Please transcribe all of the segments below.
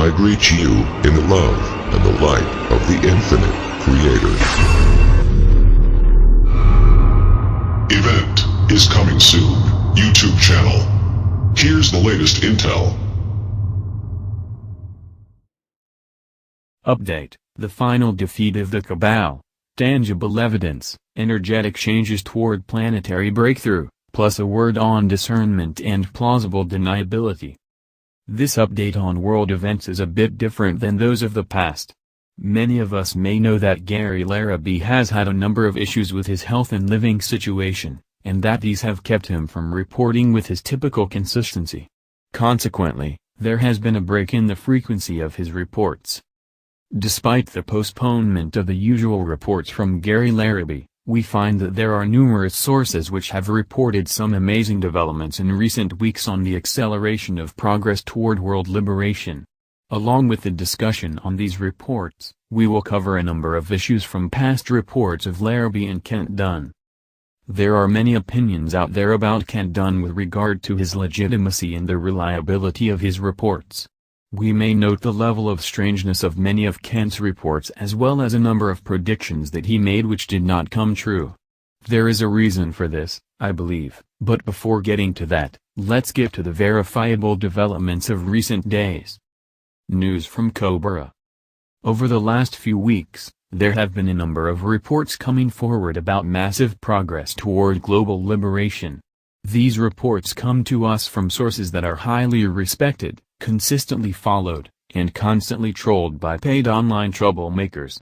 I greet you in the love and the light of the infinite Creator. Event is coming soon. YouTube channel. Here's the latest intel. Update: the final defeat of the Cabal. Tangible evidence, energetic changes toward planetary breakthrough, plus a word on discernment and plausible deniability. This update on world events is a bit different than those of the past. Many of us may know that Gary Larrabee has had a number of issues with his health and living situation, and that these have kept him from reporting with his typical consistency. Consequently, there has been a break in the frequency of his reports. Despite the postponement of the usual reports from Gary Larrabee, we find that there are numerous sources which have reported some amazing developments in recent weeks on the acceleration of progress toward world liberation. Along with the discussion on these reports, we will cover a number of issues from past reports of Larrabee and Kent Dunn. There are many opinions out there about Kent Dunn with regard to his legitimacy and the reliability of his reports. We may note the level of strangeness of many of Kent's reports as well as a number of predictions that he made which did not come true. There is a reason for this, I believe, but before getting to that, let's get to the verifiable developments of recent days. News from Cobra. Over the last few weeks, there have been a number of reports coming forward about massive progress toward global liberation. These reports come to us from sources that are highly respected, consistently followed, and constantly trolled by paid online troublemakers.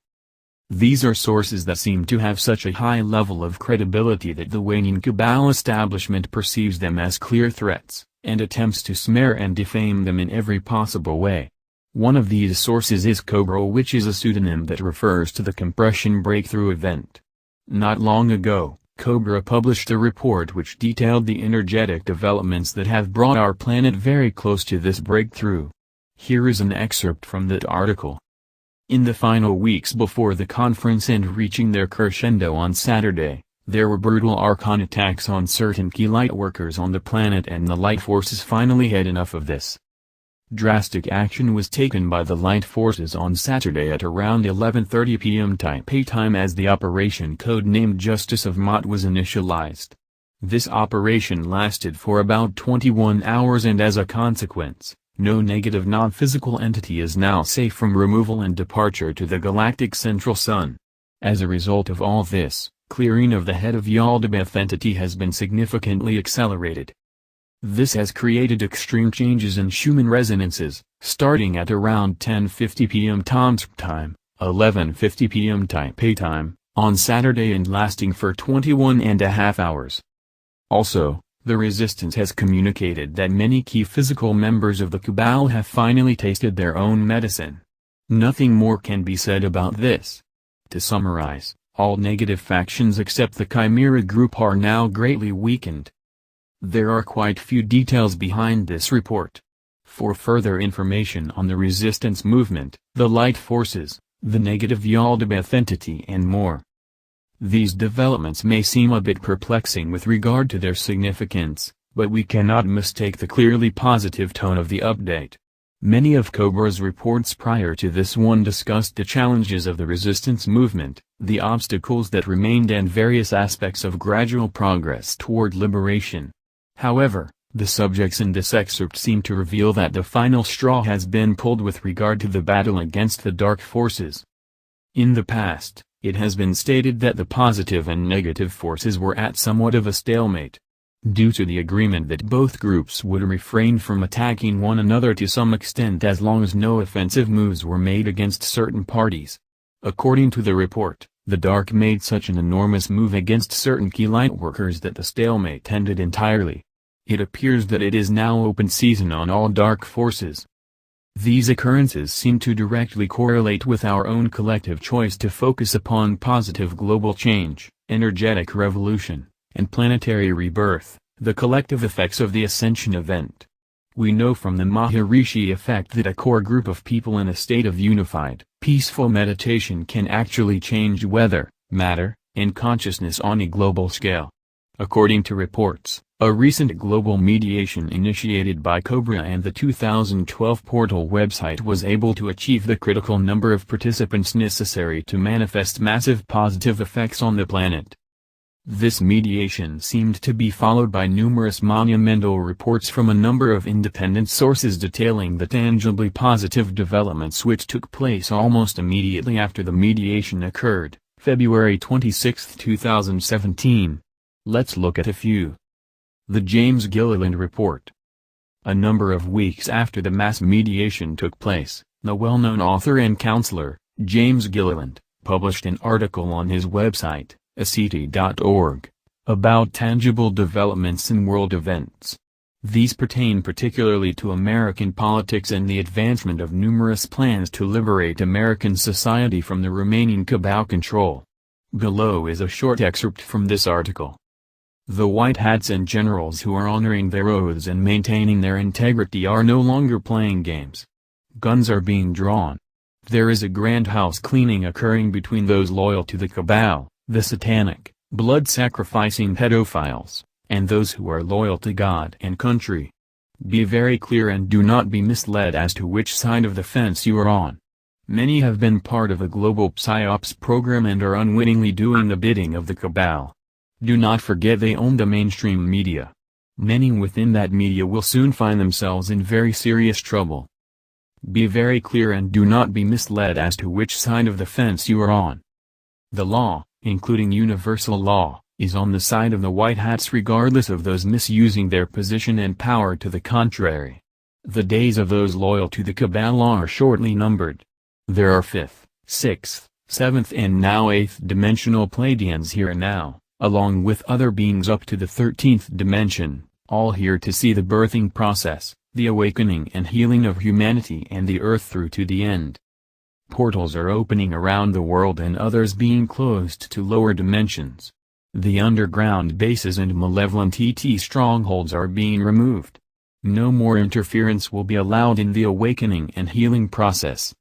These are sources that seem to have such a high level of credibility that the waning Cabal establishment perceives them as clear threats, and attempts to smear and defame them in every possible way. One of these sources is Cobra, which is a pseudonym that refers to the compression breakthrough event. Not long ago, Cobra published a report which detailed the energetic developments that have brought our planet very close to this breakthrough. Here is an excerpt from that article. In the final weeks before the conference and reaching their crescendo on Saturday, there were brutal Archon attacks on certain key lightworkers on the planet, and the light forces finally had enough of this. Drastic action was taken by the light forces on Saturday at around 11:30 p.m. Taipei time as the operation code-named Justice of Mott was initialized. This operation lasted for about 21 hours, and as a consequence, no negative non-physical entity is now safe from removal and departure to the galactic central sun. As a result of all this, clearing of the head of Yaldabaoth entity has been significantly accelerated. This has created extreme changes in Schumann resonances, starting at around 10:50 p.m. Tomsk time, 11:50 p.m. Taipei time, on Saturday and lasting for 21.5 hours. Also, the Resistance has communicated that many key physical members of the Cabal have finally tasted their own medicine. Nothing more can be said about this. To summarize, all negative factions except the Chimera group are now greatly weakened. There are quite few details behind this report. For further information on the resistance movement, the light forces, the negative Yaldabaoth entity and more. These developments may seem a bit perplexing with regard to their significance, but we cannot mistake the clearly positive tone of the update. Many of Cobra's reports prior to this one discussed the challenges of the resistance movement, the obstacles that remained, and various aspects of gradual progress toward liberation. However, the subjects in this excerpt seem to reveal that the final straw has been pulled with regard to the battle against the dark forces. In the past, it has been stated that the positive and negative forces were at somewhat of a stalemate. Due to the agreement that both groups would refrain from attacking one another to some extent as long as no offensive moves were made against certain parties. According to the report, the Dark made such an enormous move against certain key lightworkers that the stalemate ended entirely. It appears that it is now open season on all dark forces. These occurrences seem to directly correlate with our own collective choice to focus upon positive global change, energetic revolution, and planetary rebirth, the collective effects of the Ascension event. We know from the Maharishi effect that a core group of people in a state of unified, peaceful meditation can actually change weather, matter, and consciousness on a global scale. According to reports, A recent global mediation initiated by Cobra and the 2012 portal website was able to achieve the critical number of participants necessary to manifest massive positive effects on the planet. This mediation seemed to be followed by numerous monumental reports from a number of independent sources detailing the tangibly positive developments which took place almost immediately after the mediation occurred, February 26, 2017. Let's look at a few. The James Gilliland Report. A number of weeks after the mass mediation took place, the well-known author and counselor, James Gilliland, published an article on his website, aceti.org, about tangible developments in world events. These pertain particularly to American politics and the advancement of numerous plans to liberate American society from the remaining Cabal control. Below is a short excerpt from this article. The white hats and generals who are honoring their oaths and maintaining their integrity are no longer playing games. Guns are being drawn. There is a grand house cleaning occurring between those loyal to the Cabal, the satanic, blood-sacrificing pedophiles, and those who are loyal to God and country. Be very clear and do not be misled as to which side of the fence you are on. Many have been part of a global psyops program and are unwittingly doing the bidding of the Cabal. Do not forget they own the mainstream media. Many within that media will soon find themselves in very serious trouble. Be very clear and do not be misled as to which side of the fence you are on. The law, including universal law, is on the side of the white hats regardless of those misusing their position and power to the contrary. The days of those loyal to the Cabal are shortly numbered. There are 5th, 6th, 7th and now 8th dimensional Pleiadians here and now, along with other beings up to the 13th dimension, all here to see the birthing process, the awakening and healing of humanity and the earth through to the end. Portals are opening around the world and others being closed to lower dimensions. The underground bases and malevolent ET strongholds are being removed. No more interference will be allowed in the awakening and healing process.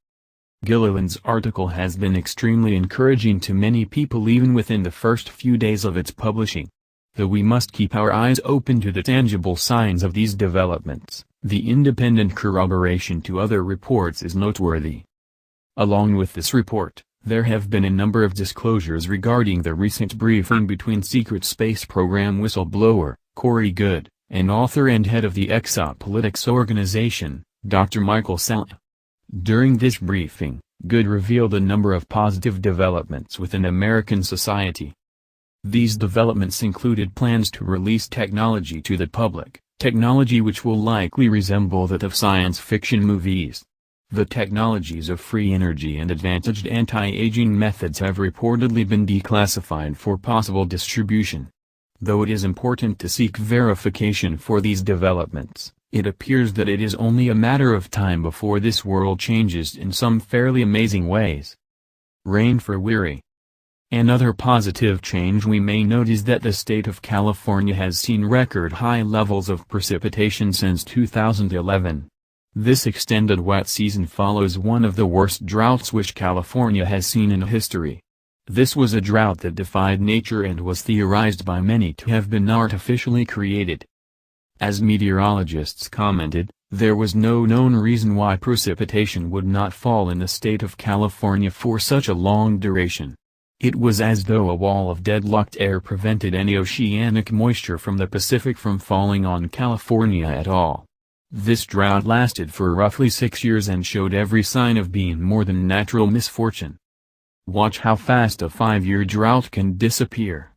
Gilliland's article has been extremely encouraging to many people even within the first few days of its publishing. Though we must keep our eyes open to the tangible signs of these developments, the independent corroboration to other reports is noteworthy. Along with this report, there have been a number of disclosures regarding the recent briefing between Secret Space Program whistleblower, Corey Goode, and author and head of the Exopolitics Organization, Dr. Michael Salla. During this briefing, Goode revealed a number of positive developments within American society. These developments included plans to release technology to the public, technology which will likely resemble that of science fiction movies. The technologies of free energy and advantaged anti-aging methods have reportedly been declassified for possible distribution. Though it is important to seek verification for these developments, it appears that it is only a matter of time before this world changes in some fairly amazing ways. Rain for weary. Another positive change we may note is that the state of California has seen record high levels of precipitation since 2011. This extended wet season follows one of the worst droughts which California has seen in history. This was a drought that defied nature and was theorized by many to have been artificially created. As meteorologists commented, there was no known reason why precipitation would not fall in the state of California for such a long duration. It was as though a wall of deadlocked air prevented any oceanic moisture from the Pacific from falling on California at all. This drought lasted for roughly 6 years and showed every sign of being more than natural misfortune. Watch how fast a 5-year drought can disappear.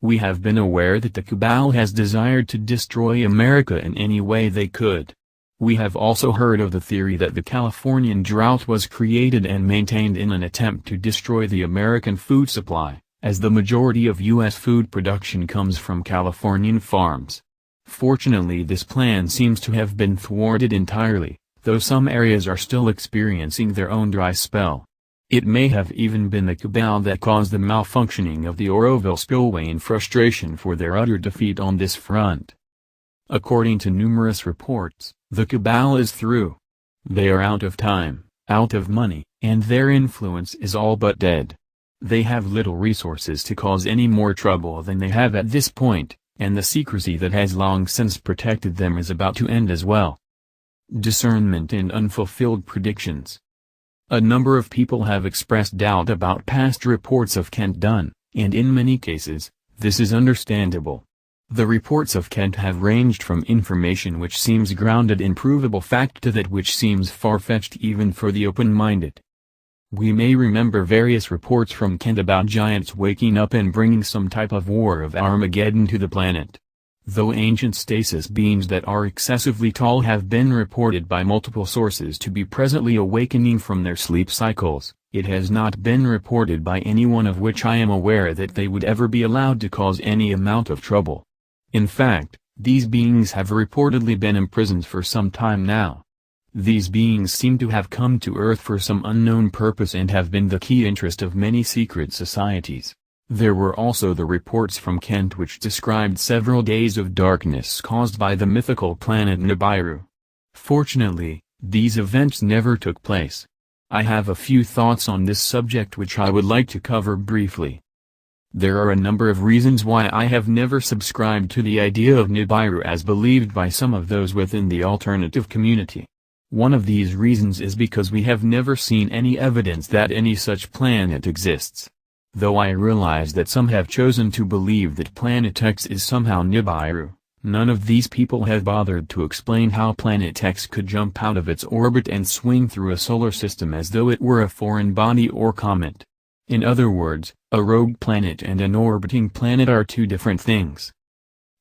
We have been aware that the Cabal has desired to destroy America in any way they could. We have also heard of the theory that the Californian drought was created and maintained in an attempt to destroy the American food supply, as the majority of U.S. food production comes from Californian farms. Fortunately, this plan seems to have been thwarted entirely, though some areas are still experiencing their own dry spell. It may have even been the Cabal that caused the malfunctioning of the Oroville spillway in frustration for their utter defeat on this front. According to numerous reports, the Cabal is through. They are out of time, out of money, and their influence is all but dead. They have little resources to cause any more trouble than they have at this point, and the secrecy that has long since protected them is about to end as well. Discernment and unfulfilled predictions. A number of people have expressed doubt about past reports of Kent Dunn, and in many cases, this is understandable. The reports of Kent have ranged from information which seems grounded in provable fact to that which seems far-fetched even for the open-minded. We may remember various reports from Kent about giants waking up and bringing some type of war of Armageddon to the planet. Though ancient stasis beings that are excessively tall have been reported by multiple sources to be presently awakening from their sleep cycles, it has not been reported by anyone of which I am aware that they would ever be allowed to cause any amount of trouble. In fact, these beings have reportedly been imprisoned for some time now. These beings seem to have come to Earth for some unknown purpose and have been the key interest of many secret societies. There were also the reports from Kent which described several days of darkness caused by the mythical planet Nibiru. Fortunately, these events never took place. I have a few thoughts on this subject which I would like to cover briefly. There are a number of reasons why I have never subscribed to the idea of Nibiru as believed by some of those within the alternative community. One of these reasons is because we have never seen any evidence that any such planet exists. Though I realize that some have chosen to believe that Planet X is somehow Nibiru, none of these people have bothered to explain how Planet X could jump out of its orbit and swing through a solar system as though it were a foreign body or comet. In other words, a rogue planet and an orbiting planet are two different things.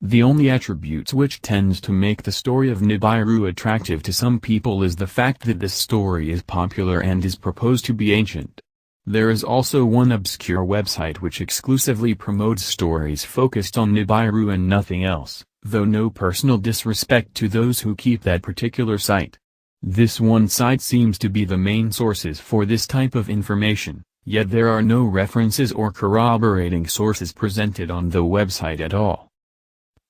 The only attributes which tends to make the story of Nibiru attractive to some people is the fact that this story is popular and is proposed to be ancient. There is also one obscure website which exclusively promotes stories focused on Nibiru and nothing else, though no personal disrespect to those who keep that particular site. This one site seems to be the main sources for this type of information, yet there are no references or corroborating sources presented on the website at all.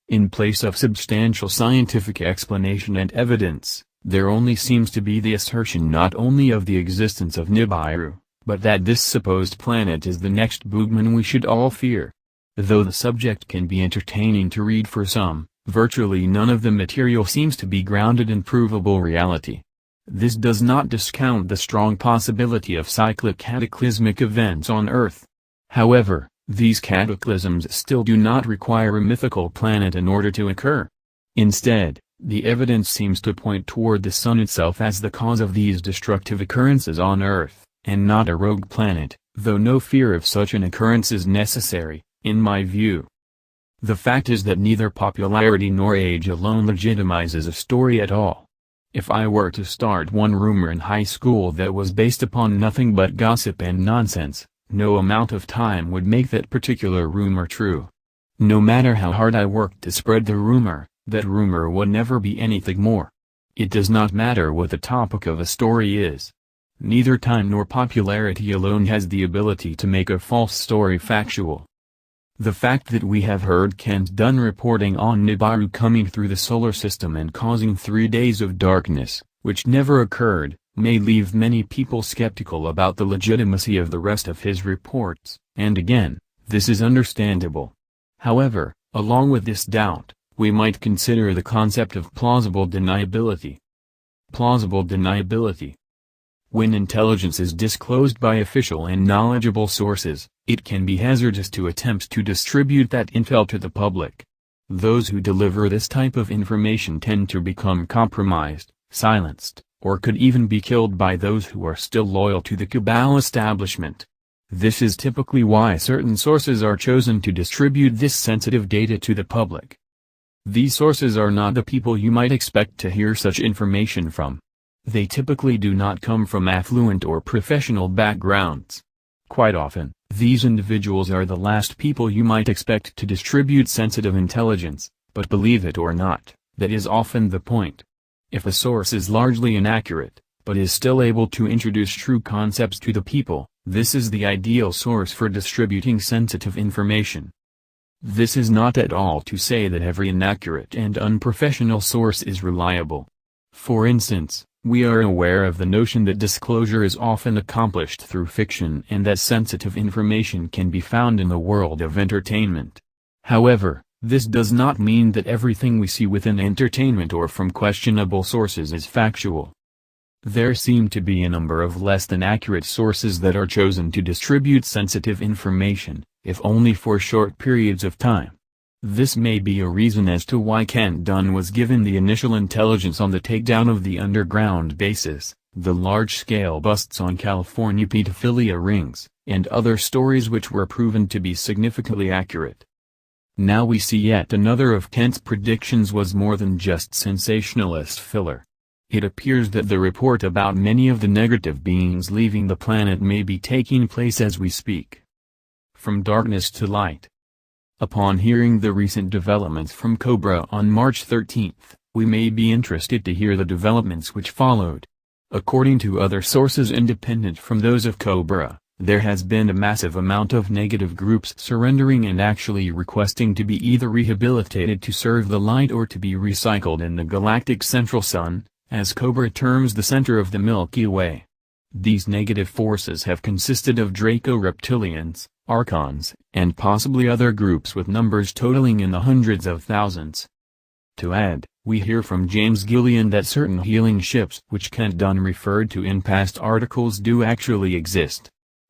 In place of substantial scientific explanation and evidence, there only seems to be the assertion not only of the existence of Nibiru, but that this supposed planet is the next boogeyman we should all fear. Though the subject can be entertaining to read for some, virtually none of the material seems to be grounded in provable reality. This does not discount the strong possibility of cyclic cataclysmic events on Earth. However, these cataclysms still do not require a mythical planet in order to occur. Instead, the evidence seems to point toward the Sun itself as the cause of these destructive occurrences on Earth, and not a rogue planet, though no fear of such an occurrence is necessary, in my view. The fact is that neither popularity nor age alone legitimizes a story at all. If I were to start one rumor in high school that was based upon nothing but gossip and nonsense, no amount of time would make that particular rumor true. No matter how hard I worked to spread the rumor, that rumor would never be anything more. It does not matter what the topic of a story is. Neither time nor popularity alone has the ability to make a false story factual. The fact that we have heard Kent Dunn reporting on Nibiru coming through the solar system and causing 3 days of darkness, which never occurred, may leave many people skeptical about the legitimacy of the rest of his reports, and again, this is understandable. However, along with this doubt, we might consider the concept of plausible deniability. Plausible deniability. When intelligence is disclosed by official and knowledgeable sources, it can be hazardous to attempt to distribute that intel to the public. Those who deliver this type of information tend to become compromised, silenced, or could even be killed by those who are still loyal to the Cabal establishment. This is typically why certain sources are chosen to distribute this sensitive data to the public. These sources are not the people you might expect to hear such information from. They typically do not come from affluent or professional backgrounds. Quite often, these individuals are the last people you might expect to distribute sensitive intelligence, but believe it or not, that is often the point. If a source is largely inaccurate, but is still able to introduce true concepts to the people, this is the ideal source for distributing sensitive information. This is not at all to say that every inaccurate and unprofessional source is reliable. For instance, we are aware of the notion that disclosure is often accomplished through fiction and that sensitive information can be found in the world of entertainment. However, This does not mean that everything we see within entertainment or from questionable sources is factual. There seem to be a number of less than accurate sources that are chosen to distribute sensitive information, if only for short periods of time. This may be a reason as to why Kent Dunn was given the initial intelligence on the takedown of the underground bases, the large-scale busts on California pedophilia rings, and other stories which were proven to be significantly accurate. Now we see yet another of Kent's predictions was more than just sensationalist filler. It appears that the report about many of the negative beings leaving the planet may be taking place as we speak. From darkness to light. Upon hearing the recent developments from Cobra on March 13, we may be interested to hear the developments which followed. According to other sources independent from those of Cobra, there has been a massive amount of negative groups surrendering and actually requesting to be either rehabilitated to serve the light or to be recycled in the galactic central sun, as Cobra terms the center of the Milky Way. These negative forces have consisted of Draco-reptilians, Archons, and possibly other groups with numbers totaling in the hundreds of thousands. To add, we hear from James Gillian that certain healing ships which Kent Dunn referred to in past articles do actually exist.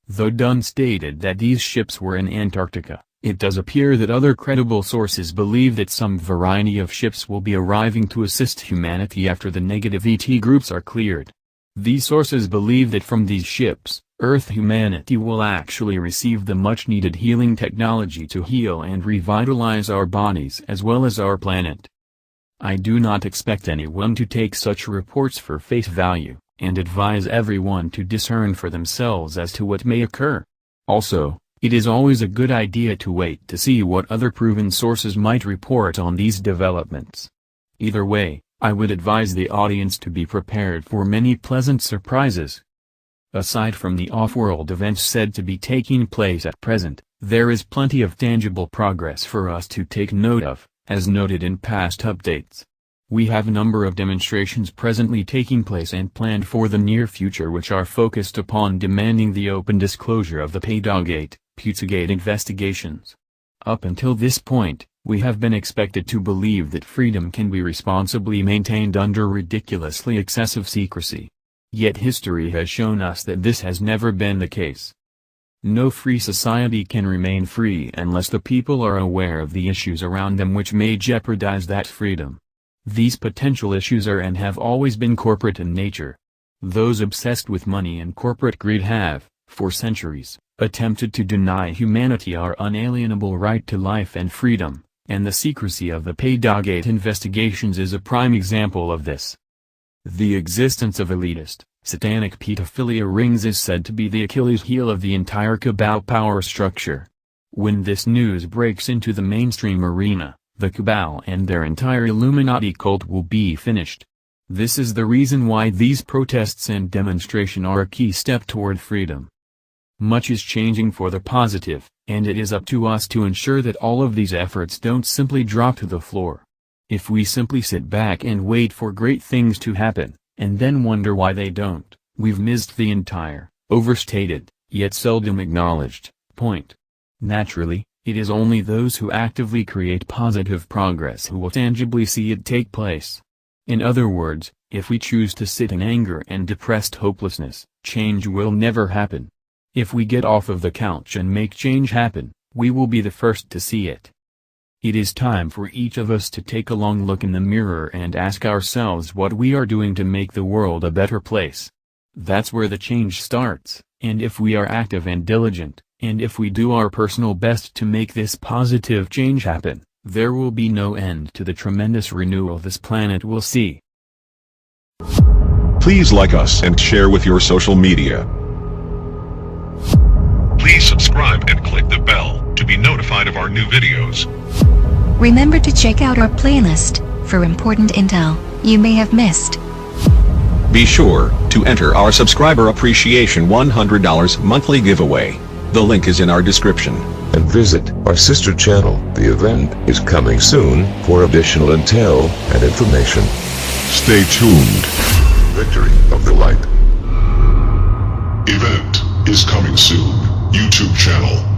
Though Dunn stated that these ships were in Antarctica, it does appear that other credible sources believe that some variety of ships will be arriving to assist humanity after the negative ET groups are cleared. These sources believe that from these ships, Earth humanity will actually receive the much-needed healing technology to heal and revitalize our bodies as well as our planet. I do not expect anyone to take such reports for face value, and advise everyone to discern for themselves as to what may occur. Also, it is always a good idea to wait to see what other proven sources might report on these developments. Either way, I would advise the audience to be prepared for many pleasant surprises. Aside from the off-world events said to be taking place at present, there is plenty of tangible progress for us to take note of, as noted in past updates. We have a number of demonstrations presently taking place and planned for the near future which are focused upon demanding the open disclosure of the Pizzagate investigations. Up until this point, we have been expected to believe that freedom can be responsibly maintained under ridiculously excessive secrecy. Yet history has shown us that this has never been the case. No free society can remain free unless the people are aware of the issues around them which may jeopardize that freedom. These potential issues are and have always been corporate in nature. Those obsessed with money and corporate greed have, for centuries, attempted to deny humanity our unalienable right to life and freedom, and the secrecy of the Pizzagate investigations is a prime example of this. The existence of elitist, satanic pedophilia rings is said to be the Achilles heel of the entire Cabal power structure. When this news breaks into the mainstream arena, the Cabal and their entire Illuminati cult will be finished. This is the reason why these protests and demonstration are a key step toward freedom. Much is changing for the positive, and it is up to us to ensure that all of these efforts don't simply drop to the floor. If we simply sit back and wait for great things to happen, and then wonder why they don't, we've missed the entire, overstated, yet seldom acknowledged, point. Naturally, it is only those who actively create positive progress who will tangibly see it take place. In other words, if we choose to sit in anger and depressed hopelessness, change will never happen. If we get off of the couch and make change happen, we will be the first to see it. It is time for each of us to take a long look in the mirror and ask ourselves what we are doing to make the world a better place. That's where the change starts, and if we are active and diligent, and if we do our personal best to make this positive change happen, there will be no end to the tremendous renewal this planet will see. Please like us and share with your social media. Please subscribe and click the bell to be notified of our new videos. Remember to check out our playlist for important intel you may have missed. Be sure to enter our subscriber appreciation $100 monthly giveaway. The link is in our description. And visit our sister channel. The event is coming soon for additional intel and information. Stay tuned. Victory of the Light. Event is coming soon. YouTube channel.